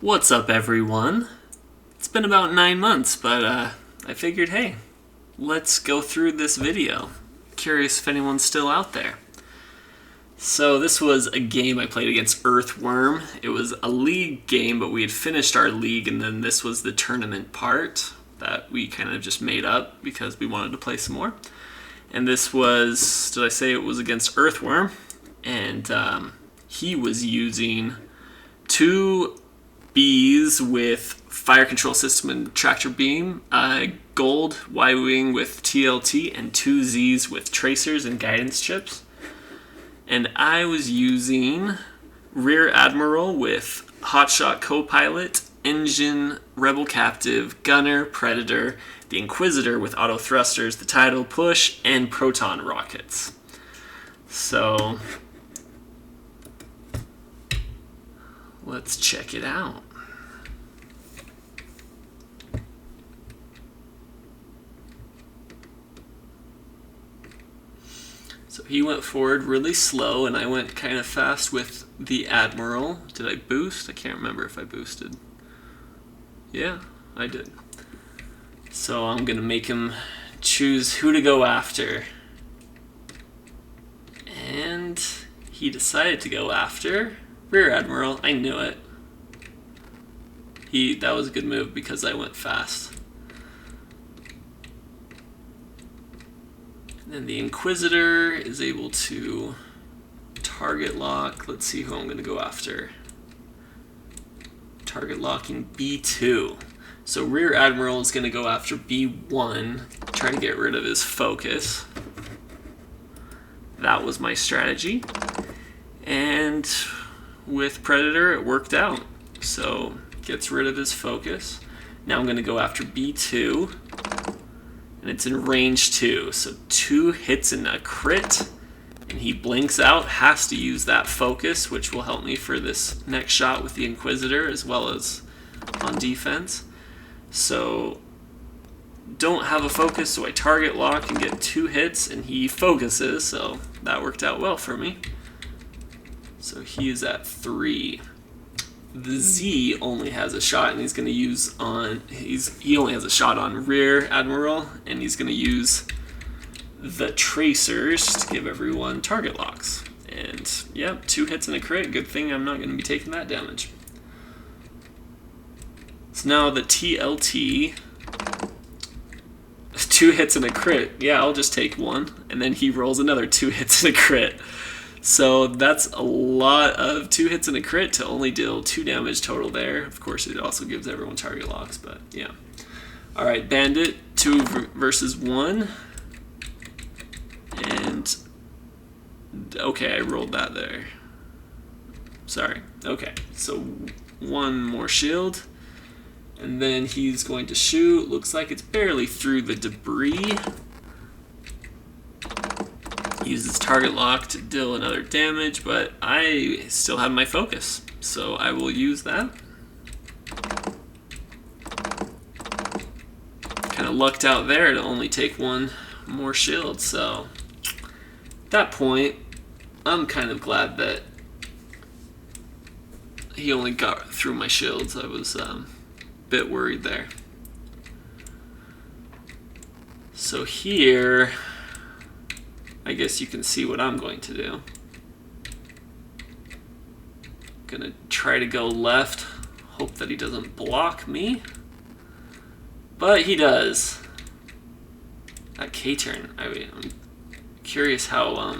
What's up, everyone? It's been about 9 months, but I figured, hey, let's go through this video. Curious if anyone's still out there. So this was a game I played against Earthworm. It was a league game, but we had finished our league, and then this was the tournament part that we kind of just made up because we wanted to play some more. And this was, did I say it was against Earthworm? And he was using 2 Bs with fire control system and tractor beam, gold Y-wing with TLT, and 2 Zs with tracers and guidance chips. And I was using Rear Admiral with hotshot co-pilot, engine, rebel captive, gunner, predator, the Inquisitor with auto thrusters, the tidal push, and proton rockets. So let's check it out. So he went forward really slow, and I went kind of fast with the Admiral. Did I boost? I can't remember if I boosted. Yeah, I did. So I'm going to make him choose who to go after. And he decided to go after Rear Admiral. I knew it. That was a good move because I went fast. And then the Inquisitor is able to target lock. Let's see who I'm going to go after. Target locking B2. So Rear Admiral is going to go after B1, try to get rid of his focus. That was my strategy. And with Predator, it worked out. So gets rid of his focus. Now I'm going to go after B2. And it's in range 2. So 2 hits and a crit. And he blinks out, has to use that focus, which will help me for this next shot with the Inquisitor as well as on defense. So don't have a focus, so I target lock and get 2 hits, and he focuses, so that worked out well for me. So he is at 3. The Z only has a shot, and he's going to use on he only has a shot on Rear Admiral, and he's going to use the tracers to give everyone target locks. And yeah, 2 hits and a crit. Good thing I'm not going to be taking that damage. So now the TLT, 2 hits and a crit. Yeah, I'll just take 1, and then he rolls another 2 hits and a crit. So that's a lot of 2 hits and a crit to only deal 2 damage total there. Of course, it also gives everyone target locks, but yeah. All right, Bandit, 2 versus 1. And, okay, I rolled that there. Sorry. Okay, so 1 more shield. And then he's going to shoot. Looks like it's barely through the debris. Uses target lock to deal another damage, but I still have my focus, so I will use that. Kind of lucked out there to only take 1 more shield, so at that point, I'm kind of glad that he only got through my shields. I was a bit worried there. So here, I guess you can see what I'm going to do. Gonna try to go left, hope that he doesn't block me. But he does. That K-turn, I mean, I'm curious how,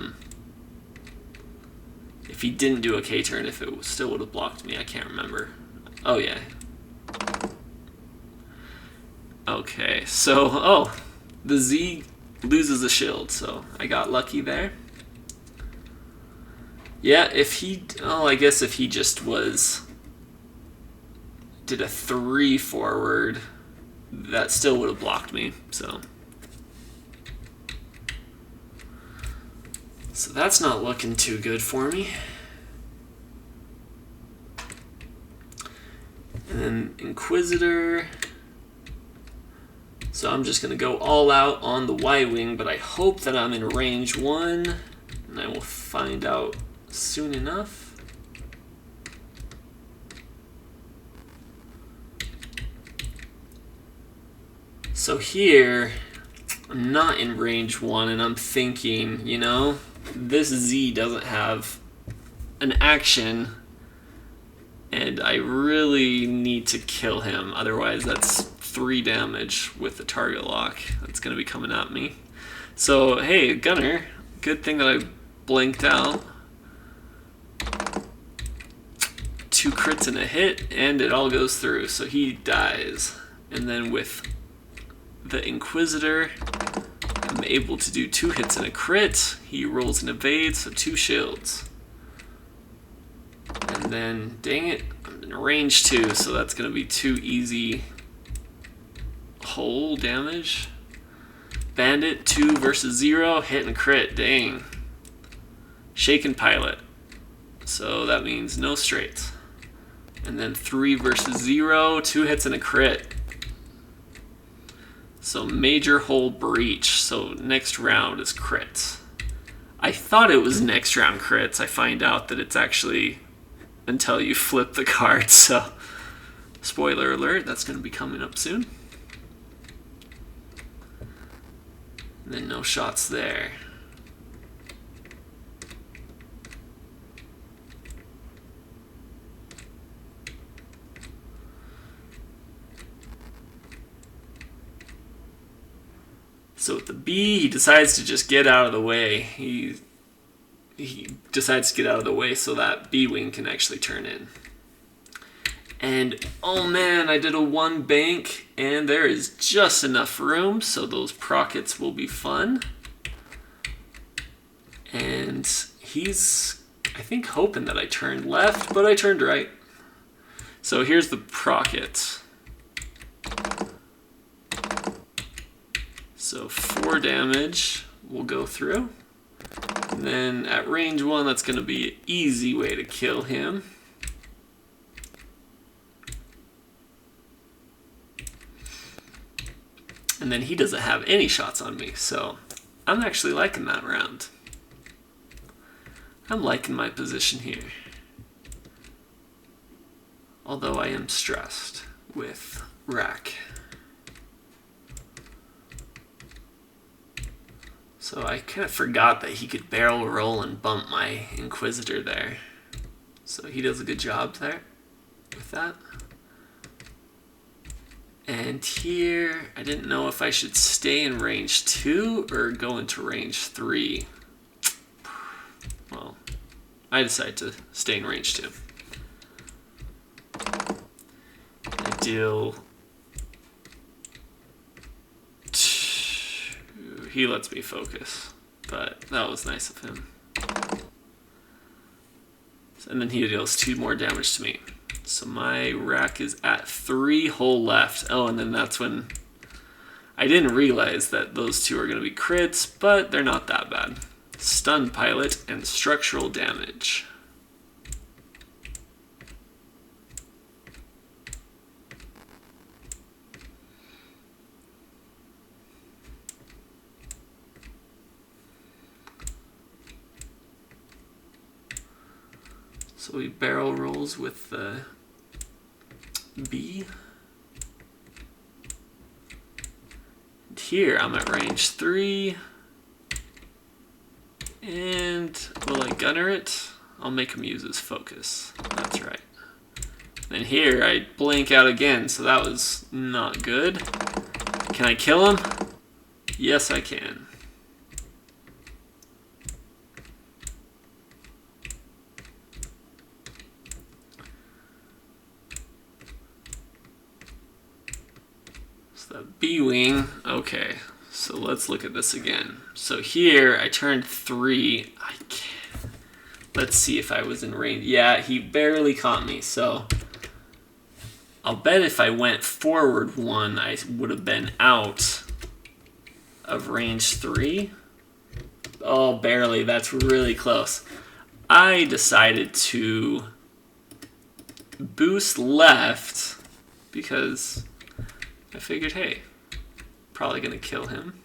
if he didn't do a K-turn, if it still would have blocked me. I can't remember. Oh yeah. Okay, so, the Z loses a shield, so I got lucky there. Yeah, I guess if he just did a 3 forward, that still would have blocked me, so that's not looking too good for me. And then Inquisitor. So I'm just going to go all out on the Y-wing, but I hope that I'm in range 1, and I will find out soon enough. So here, I'm not in range 1, and I'm thinking, you know, this Z doesn't have an action, and I really need to kill him. Otherwise, that's 3 damage with the target lock that's going to be coming at me. So, hey, Gunner, good thing that I blanked out. 2 crits and a hit, and it all goes through, so he dies. And then with the Inquisitor, I'm able to do 2 hits and a crit. He rolls and evades, so 2 shields. And then, dang it, I'm in range 2, so that's going to be 2 easy whole damage. Bandit, 2 versus 0, hit and crit, dang. Shaken Pilot, so that means no straights. And then 3 versus 0, 2 hits and a crit. So major hull breach, so next round is crits. I thought it was next round crits. I find out that it's actually until you flip the card, so spoiler alert, that's going to be coming up soon. And then no shots there. So with the B, he decides to just get out of the way. He decides to get out of the way so that B-wing can actually turn in. And oh man, I did a 1 bank, and there is just enough room, so those prockets will be fun. And he's, I think, hoping that I turned left, but I turned right. So here's the procket. So 4 damage will go through. And then at range 1, that's going to be an easy way to kill him. And then he doesn't have any shots on me, so I'm actually liking that round. I'm liking my position here. Although I am stressed with RAC. So I kind of forgot that he could barrel roll and bump my Inquisitor there. So he does a good job there with that. And here, I didn't know if I should stay in range 2 or go into range 3. Well, I decided to stay in range 2. I deal... He lets me focus, but that was nice of him. And then he deals 2 more damage to me. So my rack is at 3 hull left. Oh, and then that's when I didn't realize that those 2 are going to be crits, but they're not that bad. Stun Pilot and structural damage. So he barrel rolls with the B. And here I'm at range 3. And will I gunner it? I'll make him use his focus. That's right. And here I blank out again, so that was not good. Can I kill him? Yes, I can. The B-wing, okay, so let's look at this again. So here, I turned 3, I can't, let's see if I was in range. Yeah, he barely caught me, so I'll bet if I went forward 1, I would have been out of range 3. Oh, barely, that's really close. I decided to boost left because I figured, hey, probably gonna kill him.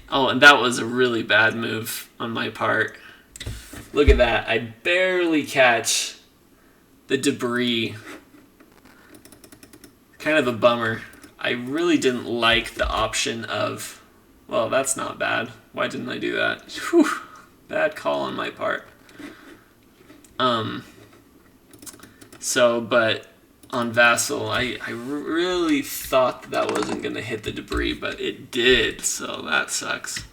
Oh, and that was a really bad move on my part. Look at that, I barely catch the debris. Kind of a bummer. I really didn't like the option of, well, that's not bad. Why didn't I do that? Whew, bad call on my part. But on Vassal, I really thought that wasn't going to hit the debris, but it did, so that sucks.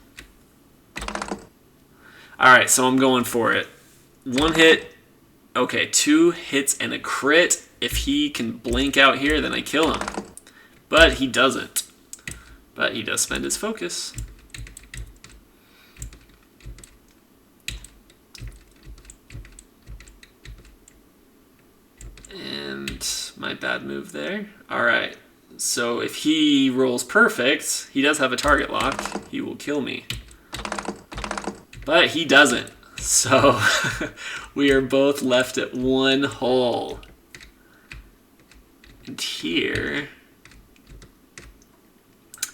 Alright, so I'm going for it. 1 hit. Okay, 2 hits and a crit. If he can blink out here, then I kill him. But he doesn't. But he does spend his focus. And my bad move there. Alright, so if he rolls perfect, he does have a target lock. He will kill me. But he doesn't. So we are both left at 1 hole. And here,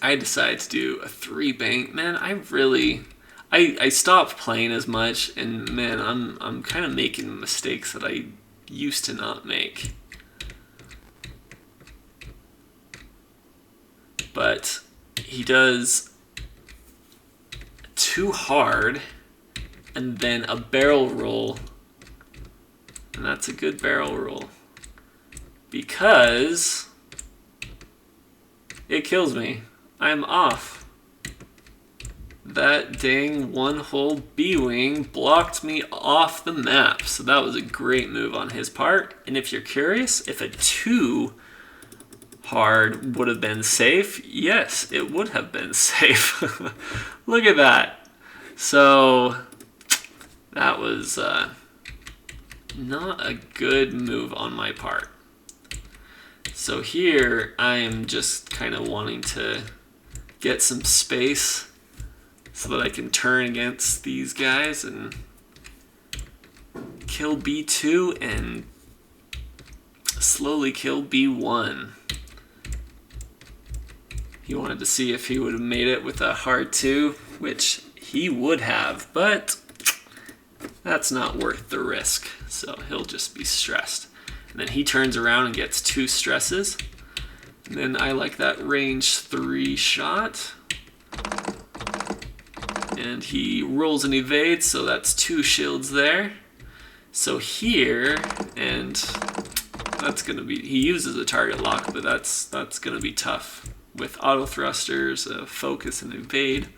I decide to do a 3 bank. Man, I stopped playing as much, and man, I'm kind of making mistakes that I used to not make. But he does 2 hard, and then a barrel roll, and that's a good barrel roll because it kills me. I'm off. That dang 1 hole B-wing blocked me off the map, so that was a great move on his part. And if you're curious, if a 2 hard would have been safe, yes, it would have been safe. Look at that. So that was not a good move on my part. So here I am just kind of wanting to get some space so that I can turn against these guys and kill B2 and slowly kill B1. He wanted to see if he would have made it with a hard 2, which he would have, but that's not worth the risk, so he'll just be stressed. And then he turns around and gets 2 stresses. And then I like that range 3 shot. And he rolls and evades, so that's 2 shields there. So here, and that's gonna be, he uses a target lock, but that's gonna be tough with auto thrusters, focus and evade.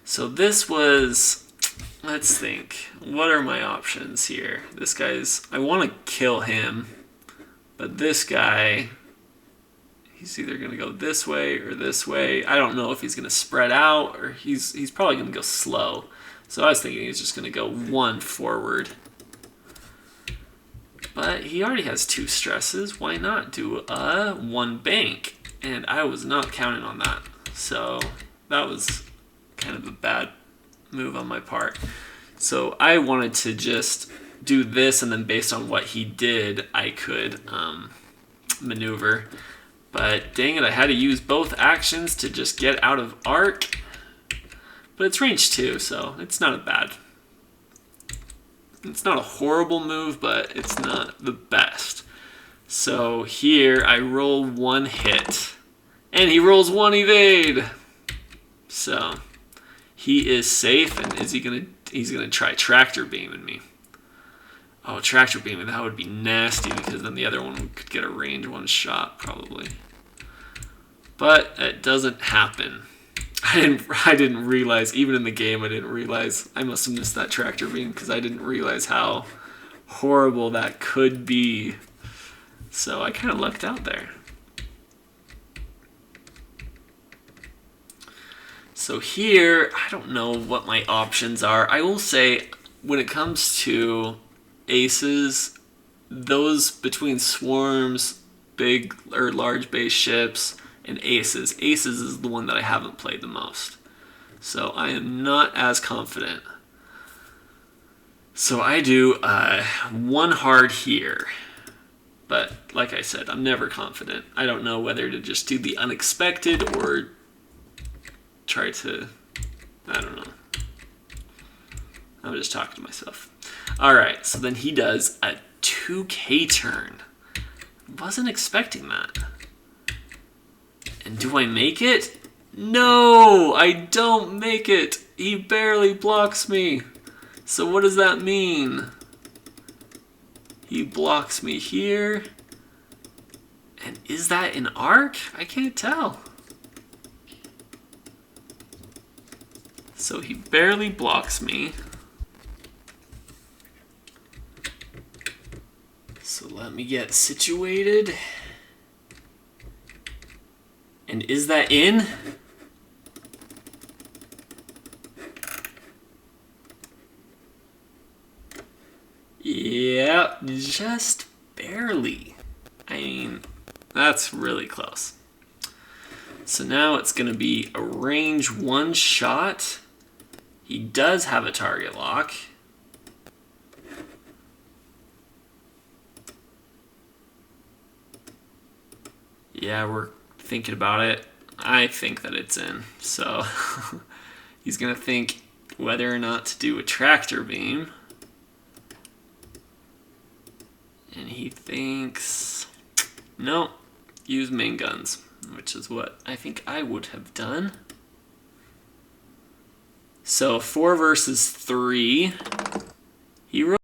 So this was, let's think, what are my options here? This guy's, I want to kill him, but this guy, he's either going to go this way or this way. I don't know if he's going to spread out or he's probably going to go slow. So I was thinking he's just going to go 1 forward. But he already has 2 stresses. Why not do a 1 bank? And I was not counting on that. So that was kind of a bad move on my part. So I wanted to just do this, and then based on what he did, I could maneuver. But dang it, I had to use both actions to just get out of arc. But it's range 2, so it's not a bad. It's not a horrible move, but it's not the best. So here I roll 1 hit, and he rolls 1 evade. So he is safe, and is he gonna? He's gonna try tractor beaming me. Oh, tractor beaming, that would be nasty because then the other one could get a range 1 shot probably. But it doesn't happen. I didn't realize, even in the game, I didn't realize. I must have missed that tractor beam because I didn't realize how horrible that could be. So I kind of lucked out there. So here, I don't know what my options are. I will say, when it comes to aces, those between swarms, big or large base ships, and aces. Aces is the one that I haven't played the most. So I am not as confident. So I do 1 hard here. But like I said, I'm never confident. I don't know whether to just do the unexpected or try to, I don't know. I'm just talking to myself. Alright, so then he does a 2K turn. Wasn't expecting that. And do I make it? No, I don't make it. He barely blocks me. So what does that mean? He blocks me here. And is that an arc? I can't tell. So he barely blocks me. So let me get situated. And is that in? Yeah, just barely. I mean, that's really close. So now it's going to be a range 1 shot. He does have a target lock. Yeah, we're thinking about it. I think that it's in. So he's going to think whether or not to do a tractor beam. And he thinks, no, use main guns, which is what I think I would have done. So 4 versus 3. He wrote.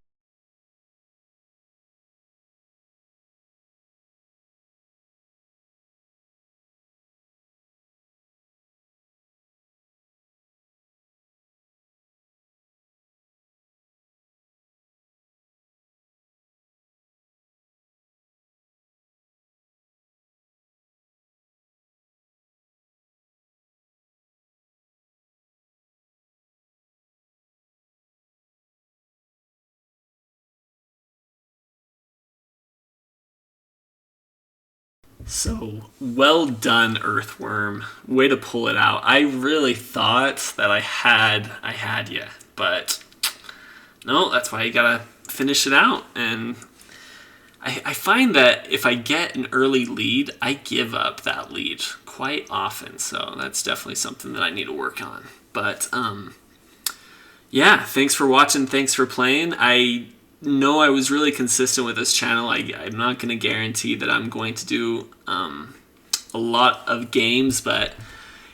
So well done, Earthworm. Way to pull it out. I really thought that I had you, but no, that's why you gotta finish it out. And I find that if I get an early lead, I give up that lead quite often. So that's definitely something that I need to work on. But yeah, thanks for watching. Thanks for playing. I know I was really consistent with this channel. I'm not going to guarantee that I'm going to do a lot of games, but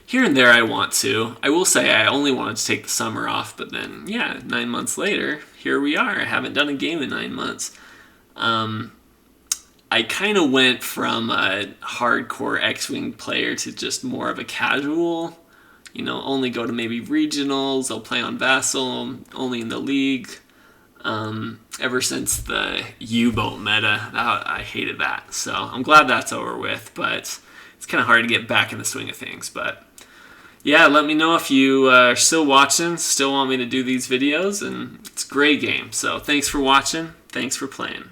here and there I want to. I will say I only wanted to take the summer off, but then, yeah, 9 months later, here we are. I haven't done a game in 9 months. I kind of went from a hardcore X-Wing player to just more of a casual, you know, only go to maybe regionals, I'll play on Vassal, only in the league. Ever since the U-boat meta, I hated that. So I'm glad that's over with, but it's kind of hard to get back in the swing of things. But yeah, let me know if you are still watching, still want me to do these videos, and it's a great game. So thanks for watching, thanks for playing.